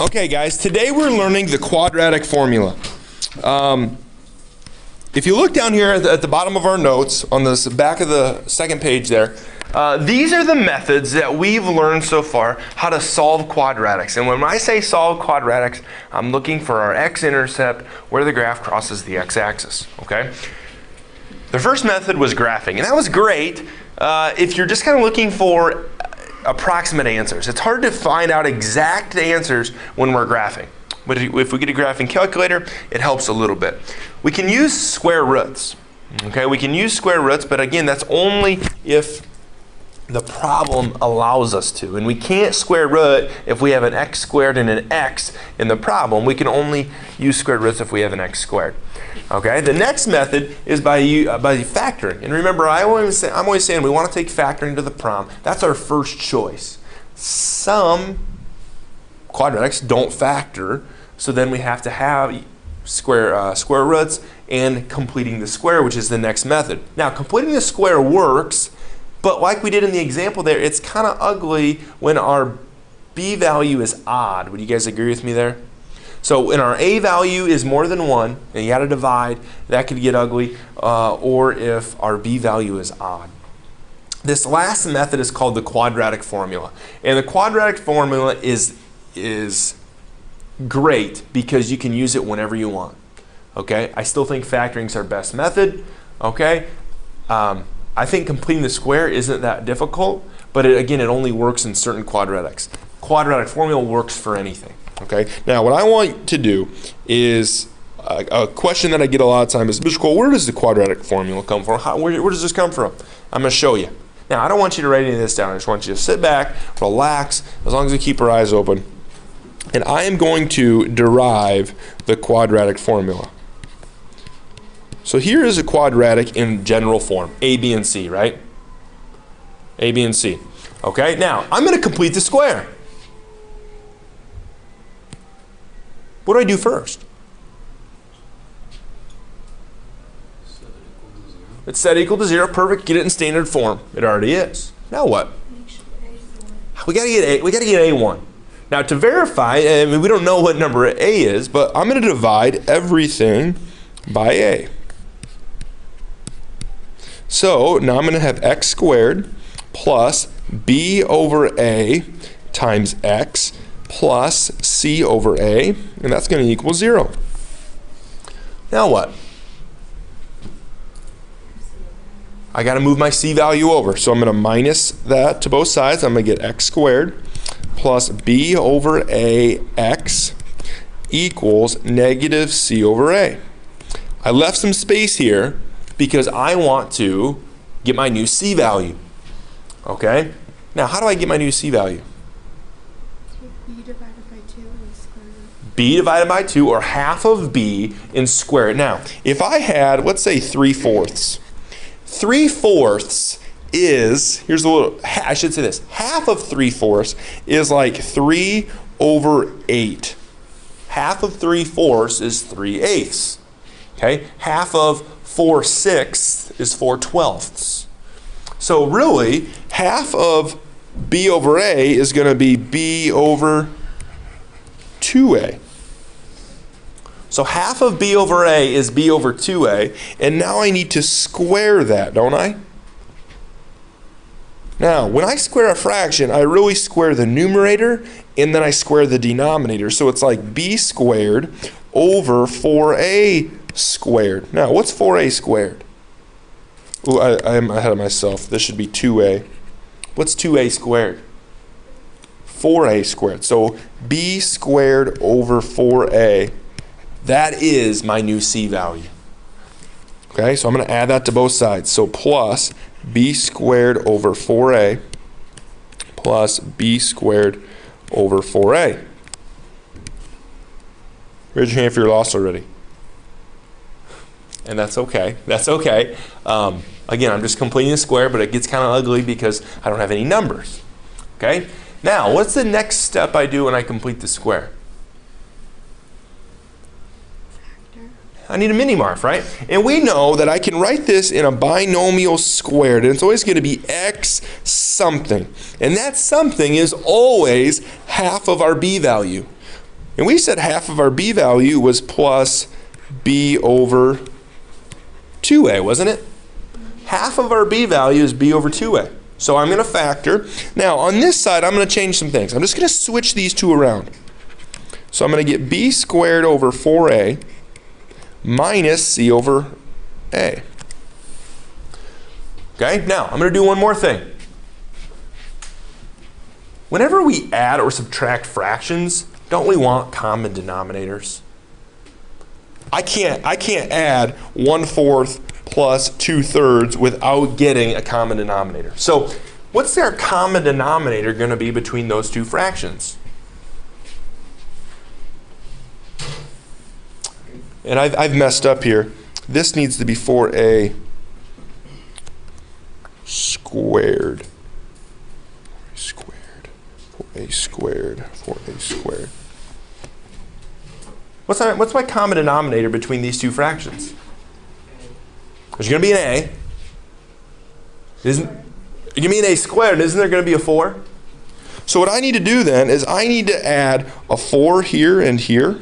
Okay guys, today we're learning the quadratic formula. If you look down here at the bottom of our notes, on the back of the second page there, these are the methods that we've learned so far how to solve quadratics. And when I say solve quadratics, I'm looking for our x-intercept where the graph crosses the x-axis, okay? The first method was graphing, and that was great if you're just kind of looking for approximate answers. It's hard to find out exact answers when we're graphing. But if we get a graphing calculator, it helps a little bit. We can use square roots. Okay, we can use square roots, but again, that's only if the problem allows us to. And we can't square root if we have an x squared and an x in the problem. We can only use square roots if we have an x squared. Okay, the next method is by factoring. And remember, I'm always saying we want to take factoring to the problem. That's our first choice. Some quadratics don't factor, so then we have to have square roots and completing the square, which is the next method. Now, completing the square works, but like we did in the example there, it's kind of ugly when our b value is odd. Would you guys agree with me there? So when our a value is more than 1, and you got to divide, that could get ugly, or if our b value is odd. This last method is called the quadratic formula. And the quadratic formula is great because you can use it whenever you want. Okay, I still think factoring is our best method. Okay, I think completing the square isn't that difficult, but again, it only works in certain quadratics. Quadratic formula works for anything. Okay, now what I want to do is a question that I get a lot of time is, Mr. Cole, where does the quadratic formula come from? Where does this come from? I'm going to show you. Now, I don't want you to write any of this down. I just want you to sit back, relax, as long as you keep your eyes open. And I am going to derive the quadratic formula. So here is a quadratic in general form, a, b, and c, right? A, b, and c. Okay, now I'm going to complete the square. What do I do first? It's set equal to 0. Perfect. Get it in standard form. It already is. Now what? We got to get a. We got to get a1. Now to verify, I mean, we don't know what number a is, but I'm going to divide everything by a. So now I'm going to have x squared plus b over a times x plus c over a, and that's going to equal 0. Now what? I got to move my c value over, so I'm going to minus that to both sides. I'm going to get x squared plus b over a x equals negative c over a. I left some space here because I want to get my new c value. Okay? Now, how do I get my new c value? b divided by 2 and square root. B divided by 2, or half of b, and square it. Now, if I had, let's say 3/4. 3/4 is, here's a little, I should say this, half of 3/4 is like 3 over 8. Half of 3/4 is 3/8. Okay? Half of 4/6 is 4/12. So really, half of b over a is going to be b over 2a. So half of b over a is b over 2a, and now I need to square that, don't I? Now, when I square a fraction, I really square the numerator, and then I square the denominator. So it's like b squared over 4a squared. Now, what's 4a squared? Ooh, I'm ahead of myself. This should be 2a. What's 2a squared? 4a squared. So b squared over 4a. That is my new c value. Okay, so I'm going to add that to both sides. So plus b squared over 4a plus b squared over 4a. Raise your hand if you're lost already. And that's okay. That's okay. Again, I'm just completing the square, but it gets kind of ugly because I don't have any numbers. Okay? Now, what's the next step I do when I complete the square? I need a mini-marf, right? And we know that I can write this in a binomial squared, and it's always going to be x something. And that something is always half of our b value. And we said half of our b value was plus b over 2a, wasn't it? Half of our b value is b over 2a. So I'm going to factor. Now, on this side, I'm going to change some things. I'm just going to switch these two around. So I'm going to get b squared over 4a minus c over a. Okay, now I'm going to do one more thing. Whenever we add or subtract fractions, don't we want common denominators? I can't add 1/4 plus 2/3 without getting a common denominator. So what's our common denominator going to be between those two fractions? And I've messed up here. This needs to be 4a squared. 4a squared. What's my common denominator between these two fractions? There's going to be an a. There's going to be an a squared, and isn't there going to be a 4? So what I need to do then is I need to add a 4 here and here.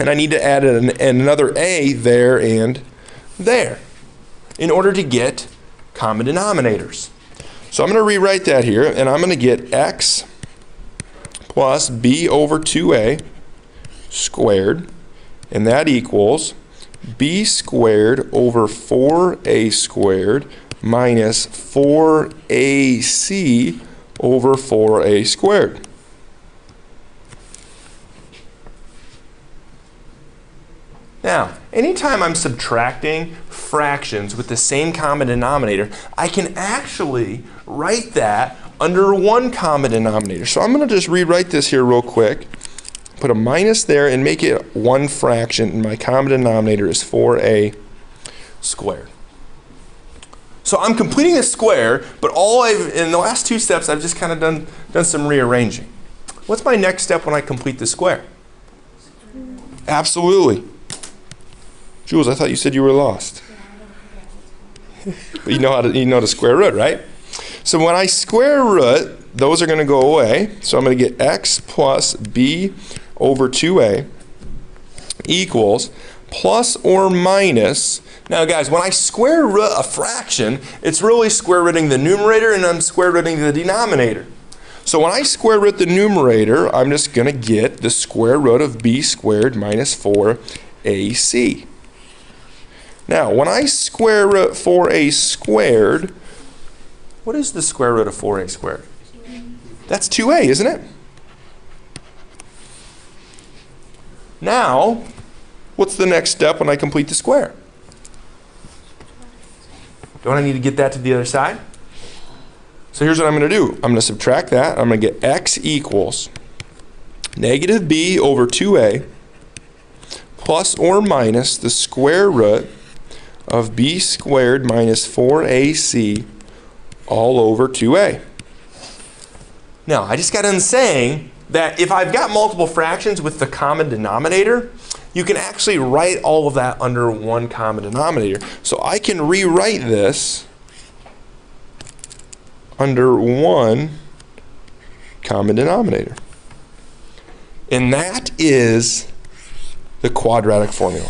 And I need to add another a there and there in order to get common denominators. So I'm going to rewrite that here, and I'm going to get x plus b over 2a squared, and that equals b squared over 4a squared minus 4ac over 4a squared. Now, anytime I'm subtracting fractions with the same common denominator, I can actually write that under one common denominator. So I'm going to just rewrite this here real quick. Put a minus there and make it one fraction, and my common denominator is 4a squared. So I'm completing a square, but in the last two steps, I've just kind of done some rearranging. What's my next step when I complete the square? Absolutely. Jules, I thought you said you were lost. But you know the square root, right? So when I square root, those are going to go away. So I'm going to get x plus b over 2a equals plus or minus. Now guys, when I square root a fraction, it's really square rooting the numerator and I'm square rooting the denominator. So when I square root the numerator, I'm just going to get the square root of b squared minus 4ac. Now, when I square root 4a squared, what is the square root of 4a squared? That's 2a, isn't it? Now, what's the next step when I complete the square? Don't I need to get that to the other side? So here's what I'm going to do. I'm going to subtract that. I'm going to get x equals negative b over 2a plus or minus the square root of b squared minus 4ac all over 2a. Now, I just got done saying that if I've got multiple fractions with the common denominator, you can actually write all of that under one common denominator. So I can rewrite this under one common denominator. And that is the quadratic formula.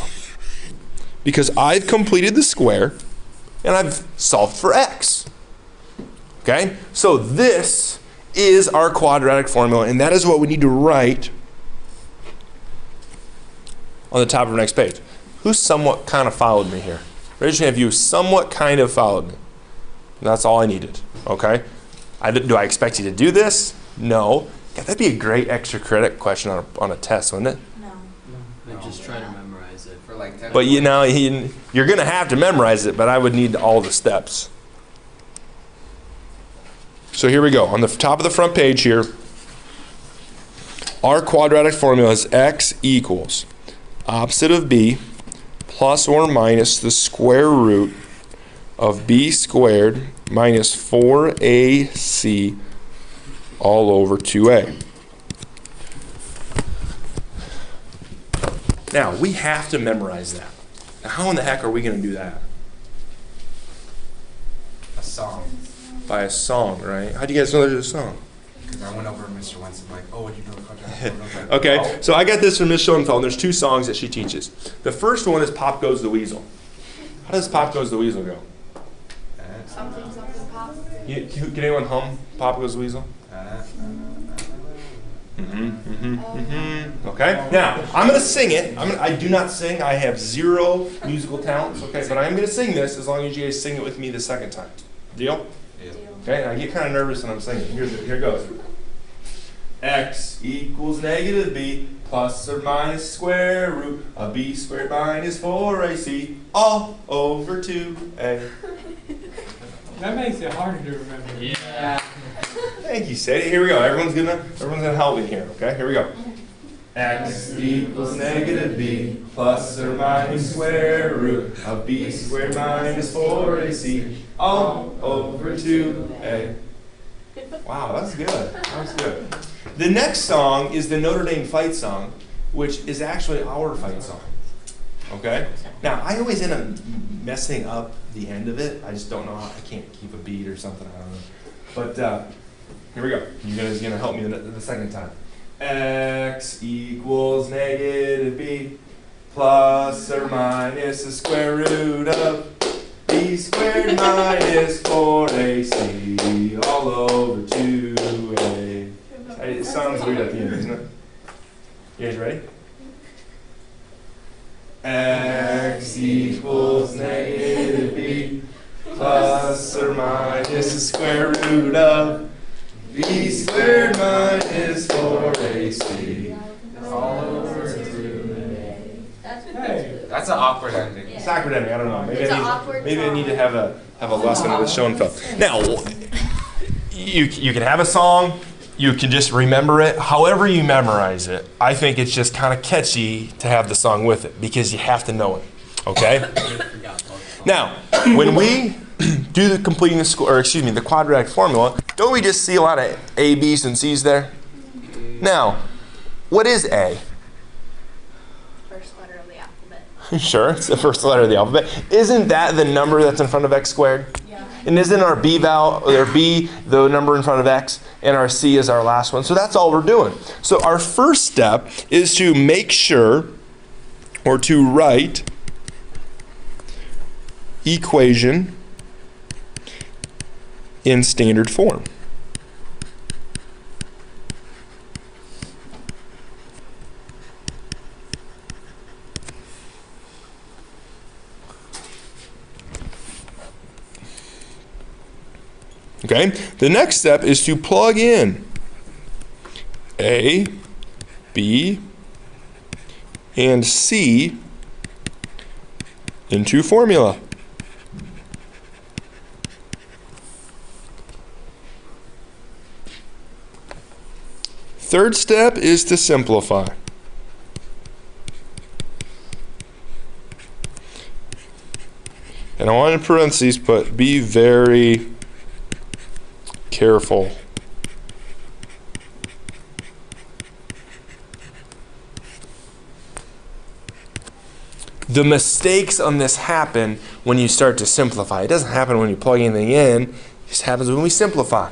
Because I've completed the square and I've solved for x. Okay? So this is our quadratic formula, and that is what we need to write on the top of our next page. Who somewhat kind of followed me here? Raise your hand if you somewhat kind of followed me. That's all I needed. Okay? Do I expect you to do this? No. God, that'd be a great extra credit question on a test, wouldn't it? No. Just try to memorize it for like 10 But you know, you're going to have to memorize it, but I would need all the steps. So here we go. On the top of the front page here, our quadratic formula is x equals opposite of b plus or minus the square root of b squared minus 4ac all over 2a. Now, we have to memorize that. Now, how in the heck are we going to do that? a song. By a song, right? How do you guys know there's a song? Because I went over to Mr. Wentz and like, oh, what do you know quadratic? Okay, so I got this from Miss Schoenfeld. There's 2 songs that she teaches. The first one is Pop Goes the Weasel. How does Pop Goes the Weasel go? Something, something, pop. Can anyone hum Pop Goes the Weasel? Okay, now I'm going to sing it. I do not sing. I have 0 musical talents. Okay, but I'm going to sing this as long as you guys sing it with me the second time. Deal? Yeah. Okay, I get kind of nervous when I'm singing. Here it goes. X equals negative b plus or minus square root of b squared minus 4ac all over 2a. That makes it harder to remember. Yeah. Thank you, Sadie. Here we go. Everyone's gonna help me here. Okay, here we go. X equals negative b plus or minus square root of b squared minus 4ac all over 2a. Wow, that's good. That's good. The next song is the Notre Dame fight song, which is actually our fight song. Okay? Now, I always end up messing up the end of it. I just don't know how. I can't keep a beat or something. I don't know. But here we go. You guys are going to help me the second time. X equals negative b plus or minus the square root of b squared minus 4ac all over 2a. It sounds weird at the end, doesn't it? You guys ready? X equals negative b plus or minus the square root of b squared minus 4ac all over 2a. That's an awkward ending. It's awkward ending. I don't know. It's an awkward Maybe I song. need to have a lesson with Schoenfeld. Now, you can have a song. You can just remember it. However you memorize it, I think it's just kind of catchy to have the song with it because you have to know it. Okay? Now, when we do the completing the quadratic formula, don't we just see a lot of A, B's, and C's there? Now, what is A? First letter of the alphabet. Sure, it's the first letter of the alphabet. Isn't that the number that's in front of x squared? Yeah. And isn't our b the number in front of x, and our c is our last one? So that's all we're doing. So our first step is to make sure, or to write, equation in standard form. Okay, the next step is to plug in A, B, and C into formula. Third step is to simplify. And I want in parentheses put be very careful. The mistakes on this happen when you start to simplify. It doesn't happen when you plug anything in. It just happens when we simplify.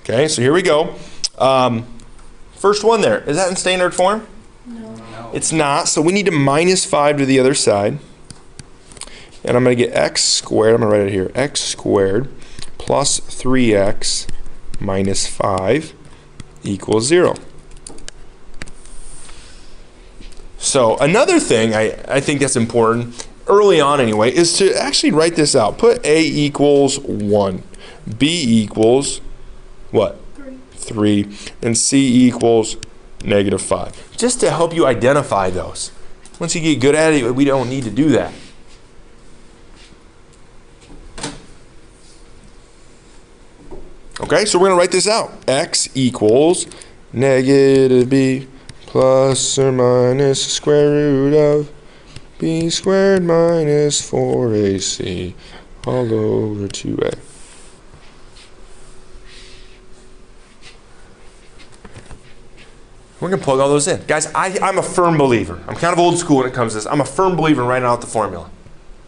Okay, so here we go. First one there. Is that in standard form? No. It's not, so we need to minus 5 to the other side. And I'm going to get x squared, I'm going to write it here, x squared plus 3x minus 5 equals 0. So another thing I think that's important, early on anyway, is to actually write this out. Put a equals 1, b equals what? 3, and c equals negative 5. Just to help you identify those. Once you get good at it, we don't need to do that. Okay, so we're going to write this out. X equals negative b plus or minus the square root of b squared minus 4ac all over 2a. We're going to plug all those in. Guys, I'm a firm believer. I'm kind of old school when it comes to this. I'm a firm believer in writing out the formula.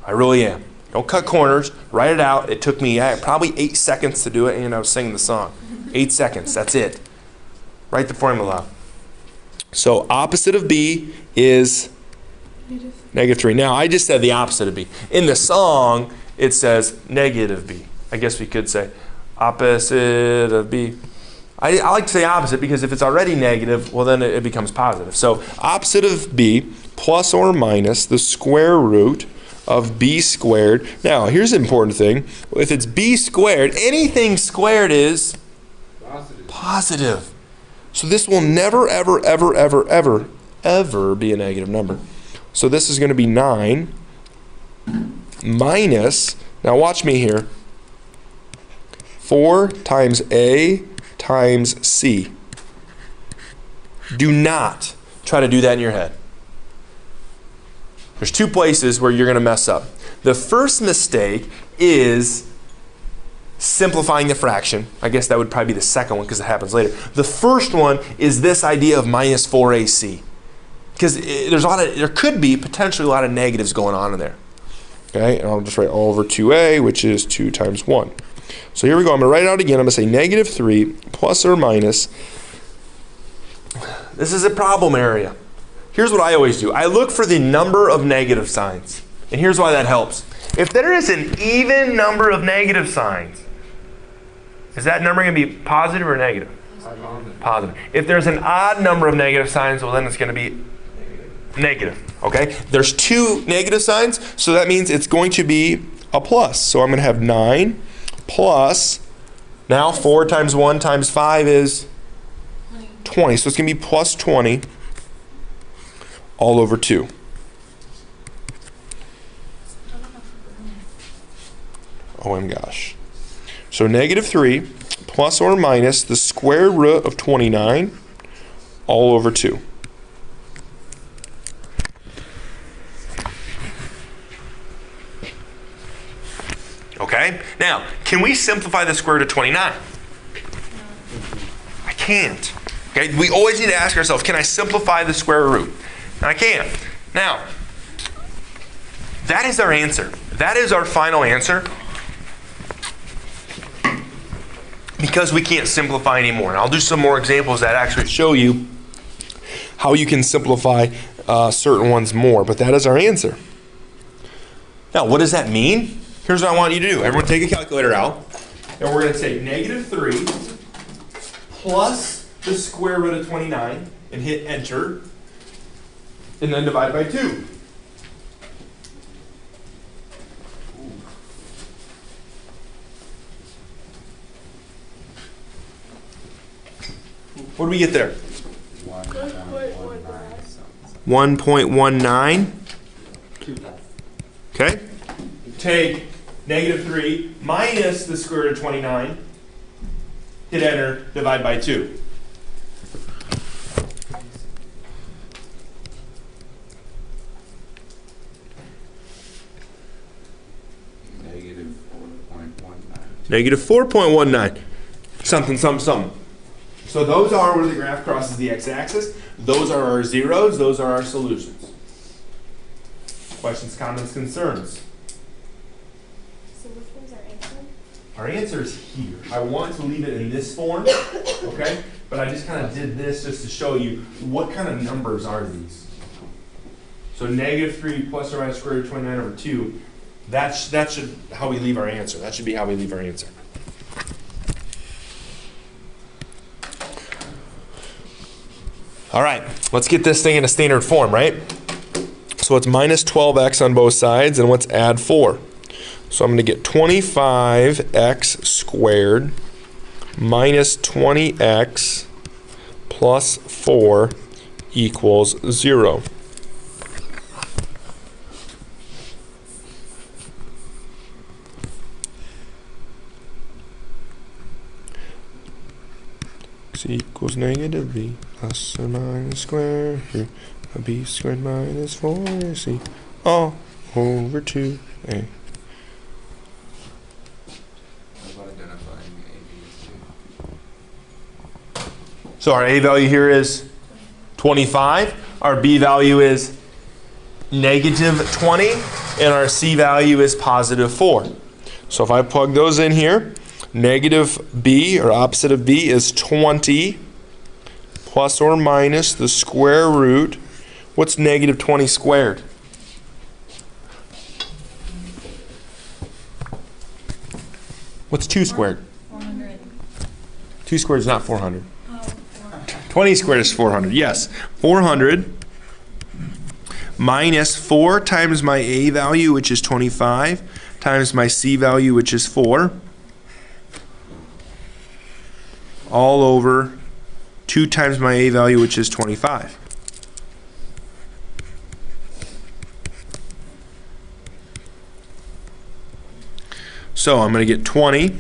I really am. Don't cut corners. Write it out. It took me probably 8 seconds to do it, and I was singing the song. 8 seconds. That's it. Write the formula out. So opposite of B is -3. Now, I just said the opposite of B. In the song, it says negative B. I guess we could say opposite of B. I like to say opposite because if it's already negative, well, then it becomes positive. So opposite of B plus or minus the square root of B squared. Now, here's an important thing. If it's B squared, anything squared is positive. So this will never, ever, ever, ever, ever, ever be a negative number. So this is going to be 9 minus, now watch me here, 4 times A times C. Do not try to do that in your head. There's 2 places where you're going to mess up. The first mistake is simplifying the fraction. I guess that would probably be the second one because it happens later. The first one is this idea of minus 4AC. Because there could be potentially a lot of negatives going on in there. Okay, and I'll just write all over 2A, which is 2 times 1. So here we go. I'm going to write it out again. I'm going to say -3 plus or minus. This is a problem area. Here's what I always do. I look for the number of negative signs. And here's why that helps. If there is an even number of negative signs, is that number going to be positive or negative? Positive. If there's an odd number of negative signs, well, then it's going to be negative. Okay? There's 2 negative signs, so that means it's going to be a plus. So I'm going to have 9 plus, now 4 times 1 times 5 is 20. So it's going to be plus 20 all over 2. Oh my gosh. So -3 plus or minus the square root of 29 all over 2. Okay? Now, can we simplify the square root of 29? I can't. Okay? We always need to ask ourselves, can I simplify the square root? And I can. Now, that is our answer. That is our final answer. Because we can't simplify anymore. And I'll do some more examples that actually show you how you can simplify certain ones more. But that is our answer. Now, what does that mean? Here's what I want you to do. Everyone take a calculator out. And we're going to take -3 plus the square root of 29 and hit enter. And then divide by 2. What do we get there? 1.19. Okay? Take -3 minus the square root of 29. Hit enter, divide by 2. -4.19. Something, something, something. So those are where the graph crosses the x-axis. Those are our zeros. Those are our solutions. Questions, comments, concerns? So which one's our answer? Our answer is here. I want to leave it in this form, okay? But I just kind of did this just to show you what kind of numbers are these. So -3 plus or minus square root of 29 over 2. That should how we leave our answer. That should be how we leave our answer. All right, let's get this thing in a standard form, right? So it's -12x on both sides, and let's add 4. So I'm going to get 25x squared minus 20x plus 4 equals 0. X equals -b plus or minus square root of b squared minus 4ac all over 2a. So our a value here is 25. Our b value is -20. and our C value is positive 4. So if I plug those in here, negative b, or opposite of b, is 20 plus or minus the square root. What's negative 20 squared? What's 2 squared? 400. 2 squared is not 400. 20 squared is 400. Yes. 400 minus 4 times my A value, which is 25, times my C value, which is 4, all over 2 times my A value, which is 25. So I'm going to get 20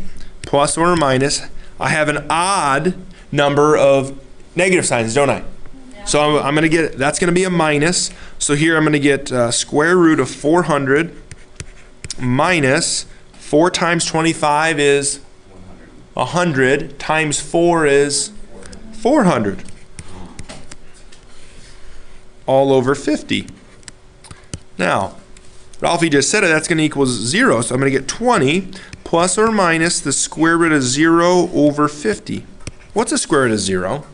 plus or minus. I have an odd number of negative signs, don't I? Yeah. So I'm going to get, that's going to be a minus. So here I'm going to get square root of 400 minus 4 times 25 is 100 times 4 is 400. All over 50. Now, Ralphie just said it, that's going to equal 0. So I'm going to get 20 plus or minus the square root of 0 over 50. What's the square root of 0?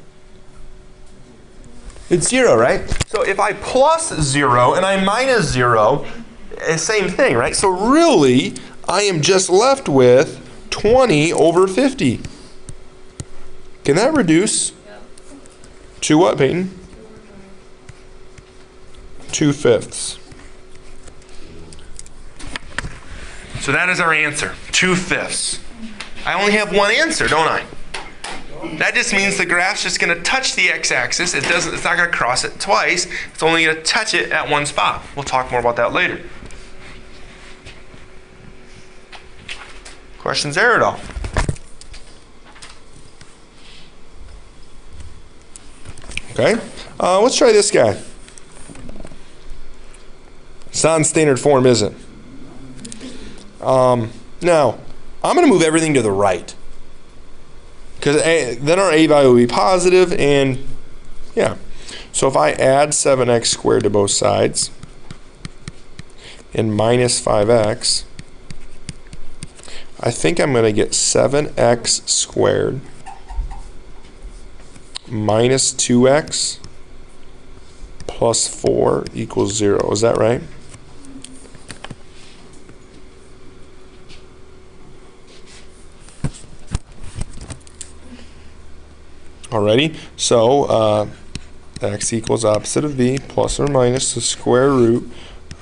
It's 0, right? So if I plus 0 and I minus 0, same thing, right? So really, I am just left with 20 over 50. Can that reduce to what, Peyton? 2/5. So that is our answer, 2/5. I only have one answer, don't I? That just means the graph's just going to touch the x-axis. It's not going to cross it twice. It's only going to touch it at one spot. We'll talk more about that later. Questions there at all? Okay. Let's try this guy. It's not in standard form, is it? Now, I'm going to move everything to the right. Because then our A value will be positive, and yeah. So if I add 7x squared to both sides, and minus 5x, I think I'm going to get 7x squared minus 2x plus 4 equals 0. Is that right? Alrighty, so x equals opposite of b plus or minus the square root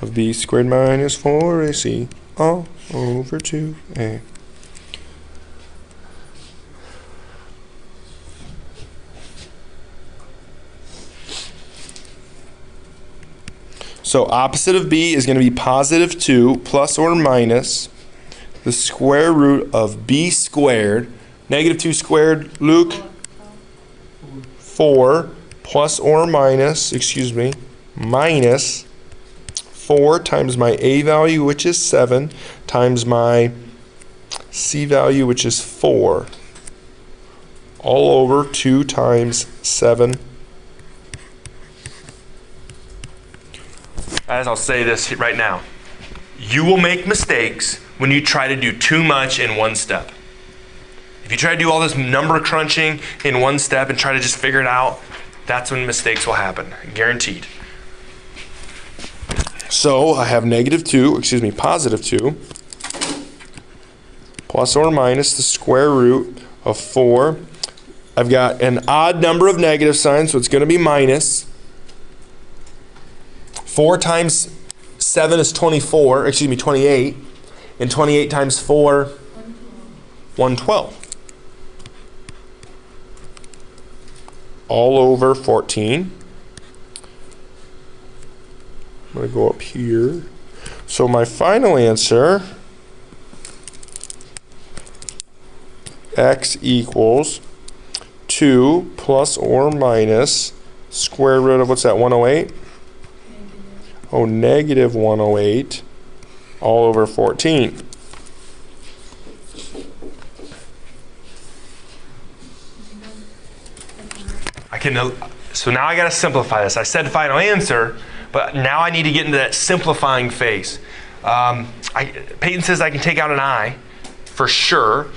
of b squared minus 4ac all over 2a. So opposite of b is going to be positive 2 plus or minus the square root of b squared. Negative 2 squared, Luke? 4 plus or minus, minus 4 times my A value, which is 7, times my C value, which is 4, all over 2 times 7. As I'll say this right now, you will make mistakes when you try to do too much in one step. If you try to do all this number crunching in one step and try to just figure it out, that's when mistakes will happen, guaranteed. So I have positive 2 plus or minus the square root of 4. I've got an odd number of negative signs, so it's going to be minus. 4 times 7 is 28. And 28 times 4, 112. All over 14. I'm going to go up here. So my final answer, x equals 2 plus or minus square root of, what's that, 108? Oh, negative 108 all over 14. So now I got to simplify this. I said final answer, but now I need to get into that simplifying phase. Peyton says I can take out an I for sure.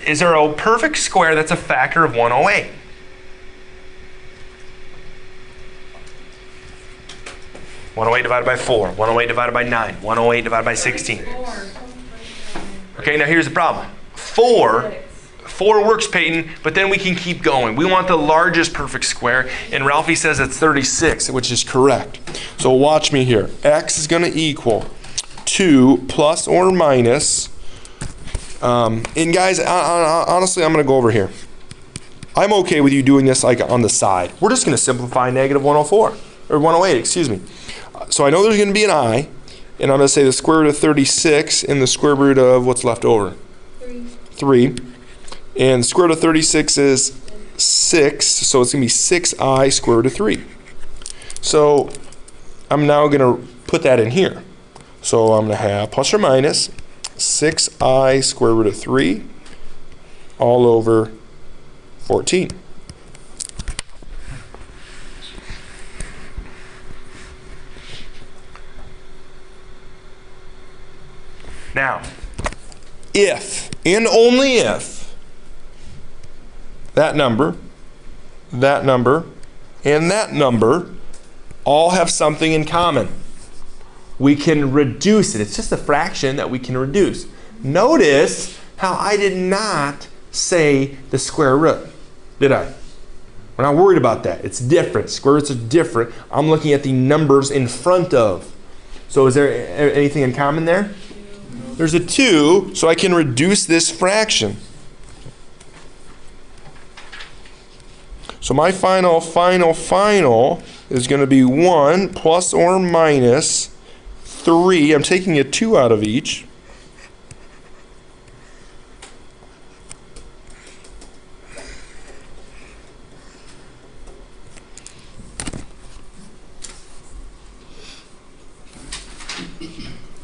Is there a perfect square that's a factor of 108? Divided by 4, 108 divided by 9, 108 divided by 16. Okay, now here's the problem. 4 works, Peyton, but then we can keep going. We want the largest perfect square, and Ralphie says it's 36, which is correct. So watch me here. X is going to equal 2 plus or minus, and guys, honestly, I'm going to go over here. I'm okay with you doing this like on the side. We're just going to simplify negative 104, or 108, excuse me. So I know there's going to be an I, and I'm going to say the square root of 36 and the square root of what's left over? 3. And the square root of 36 is 6, so it's going to be 6i square root of 3. So I'm now going to put that in here. So I'm going to have plus or minus 6i square root of 3 all over 14. Now, if, and only if, that number, and that number all have something in common, we can reduce it. It's just a fraction that we can reduce. Notice how I did not say the square root, did I? We're not worried about that. It's different. Square roots are different. I'm looking at the numbers in front of. So is there anything in common there? There's a 2, so I can reduce this fraction. So my final is going to be 1 plus or minus 3. I'm taking a 2 out of each.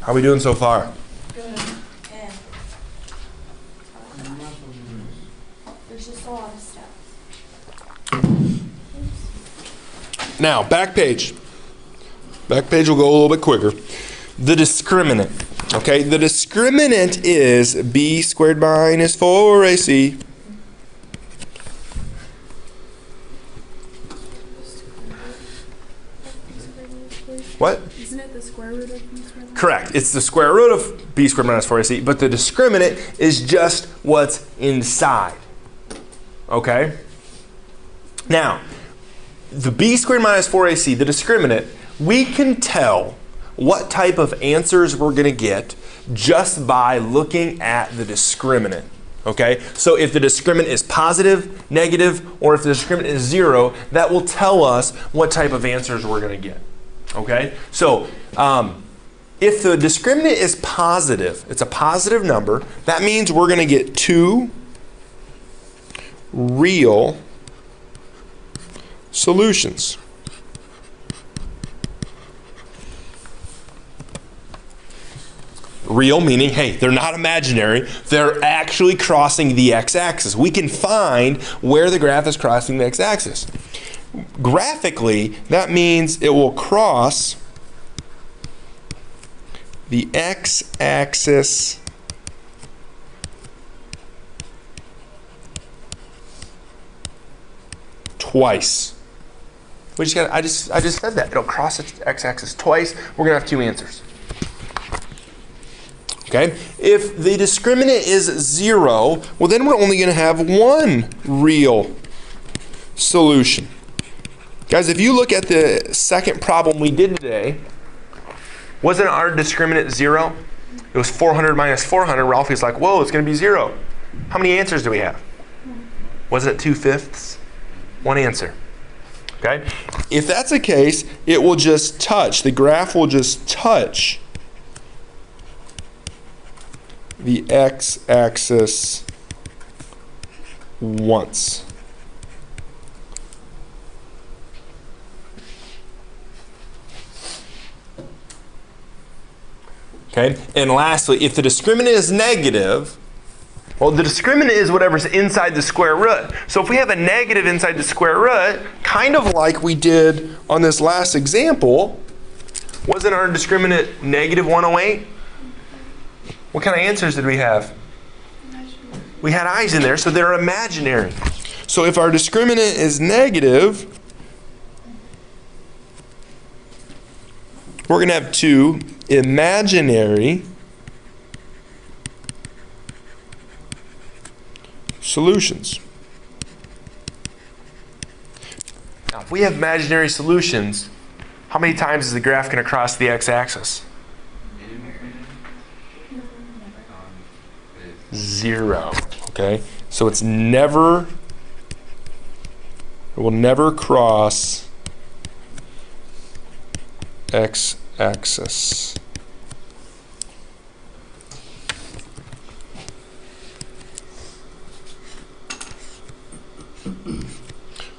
How are we doing so far? Good. And there's just a lot of stuff. Now, back page. Back page will go a little bit quicker. The discriminant. Okay, the discriminant is b squared minus 4ac. What? Isn't it the square root of b squared minus? Correct. It's the square root of b squared minus 4ac, but the discriminant is just what's inside. Okay? Now, the b squared minus 4ac, the discriminant, we can tell what type of answers we're going to get just by looking at the discriminant. Okay? So if the discriminant is positive, negative, or if the discriminant is 0, that will tell us what type of answers we're going to get. Okay? So if the discriminant is positive, it's a positive number, that means we're going to get 2 real solutions. Real meaning, hey, they're not imaginary. They're actually crossing the x-axis. We can find where the graph is crossing the x-axis. Graphically, that means it will cross the x-axis twice. We just got. I just said that. It'll cross the x-axis twice. We're gonna have 2 answers. Okay? If the discriminant is 0, well then we're only gonna have 1 real solution. Guys, if you look at the second problem we did today, wasn't our discriminant 0? It was 400 minus 400. Ralphie's like, whoa, it's going to be 0. How many answers do we have? Was it 2/5? 1 answer. Okay? If that's the case, it will just touch. The graph will just touch the x-axis once. Okay? And lastly, if the discriminant is negative, well, the discriminant is whatever's inside the square root. So if we have a negative inside the square root, kind of like we did on this last example, Wasn't our discriminant negative 108? What kind of answers did we have? We had i's in there, so they're imaginary. So if our discriminant is negative, we're going to have two imaginary solutions. Now, if we have imaginary solutions, how many times is the graph going to cross the x-axis? 0. Okay? So it will never cross x-axis.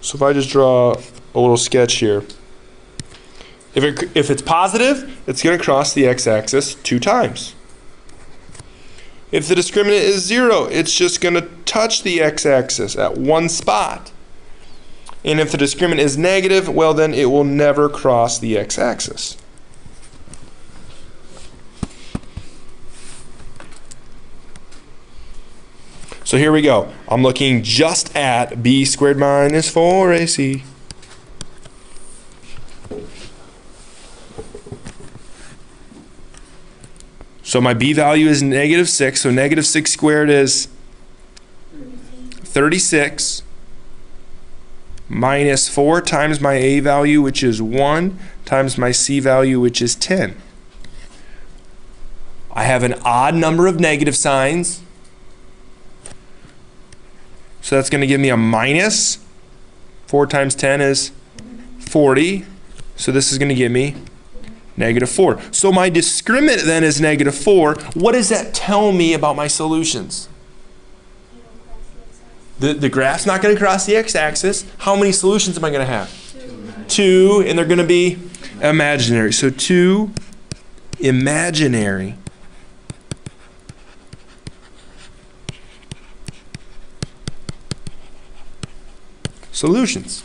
So if I just draw a little sketch here, if it's positive, it's going to cross the x-axis 2 times. If the discriminant is 0, it's just going to touch the x-axis at one spot. And if the discriminant is negative, well then it will never cross the x-axis. So here we go. I'm looking just at b squared minus 4ac. So my b value is negative 6, so negative 6 squared is 36 minus 4 times my a value, which is 1, times my c value, which is 10. I have an odd number of negative signs, so that's going to give me a minus. 4 times 10 is 40, so this is going to give me negative 4. So my discriminant then is negative 4. What does that tell me about my solutions? The graph's not going to cross the x-axis. How many solutions am I going to have? 2, and they're going to be imaginary. So 2 imaginary solutions.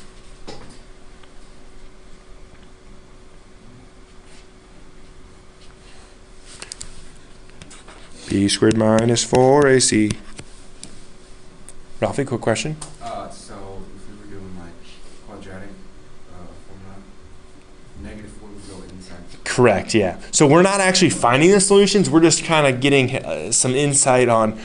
B squared minus 4ac. Ralphie, quick question? So if we were doing like quadratic formula, negative 4 would go inside. Correct, yeah. So we're not actually finding the solutions, we're just kind of getting some insight on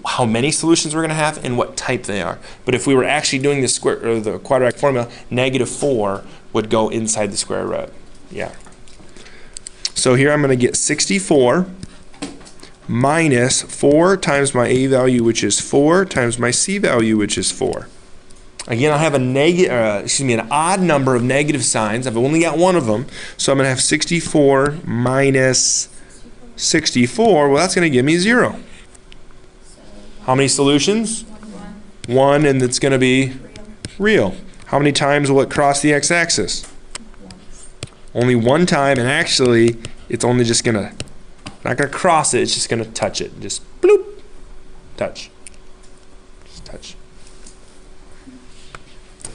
how many solutions we're going to have and what type they are. But if we were actually doing the square or the quadratic formula, negative 4 would go inside the square root. Yeah. So here I'm going to get 64 minus 4 times my a value, which is 4, times my c value, which is 4. Again, I have an odd number of negative signs. I've only got one of them, so I'm going to have 64 minus 64. Well, that's going to give me 0. How many solutions? 1, and it's going to be real. How many times will it cross the x-axis? Only 1 time, and actually, it's only just going to not going to cross it, it's just going to touch it. Just bloop, touch. Just touch.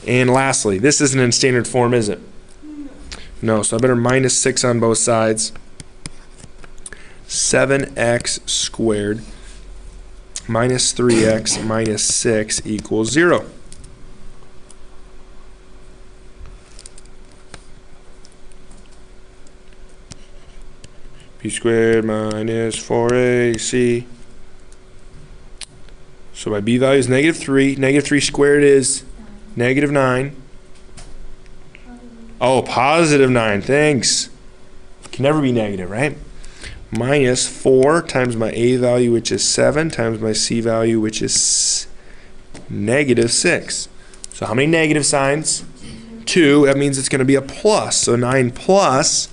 And lastly, this isn't in standard form, is it? No, so I better minus 6 on both sides. 7x squared minus 3x minus 6 equals 0. B squared minus 4ac. So my b value is negative 3. Negative 3 squared is negative 9. Oh, positive 9. Thanks. Can never be negative, right? Minus 4 times my a value, which is 7, times my c value, which is negative 6. So how many negative signs? 2. That means it's going to be a plus. So 9 plus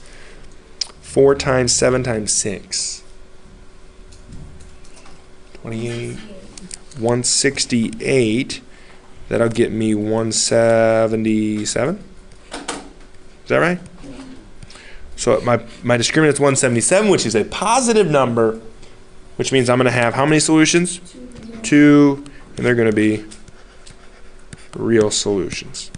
4 times 7 times 6. 28. 168. That'll get me 177. Is that right? So my discriminant is 177, which is a positive number, which means I'm going to have how many solutions? 2, and they're going to be real solutions.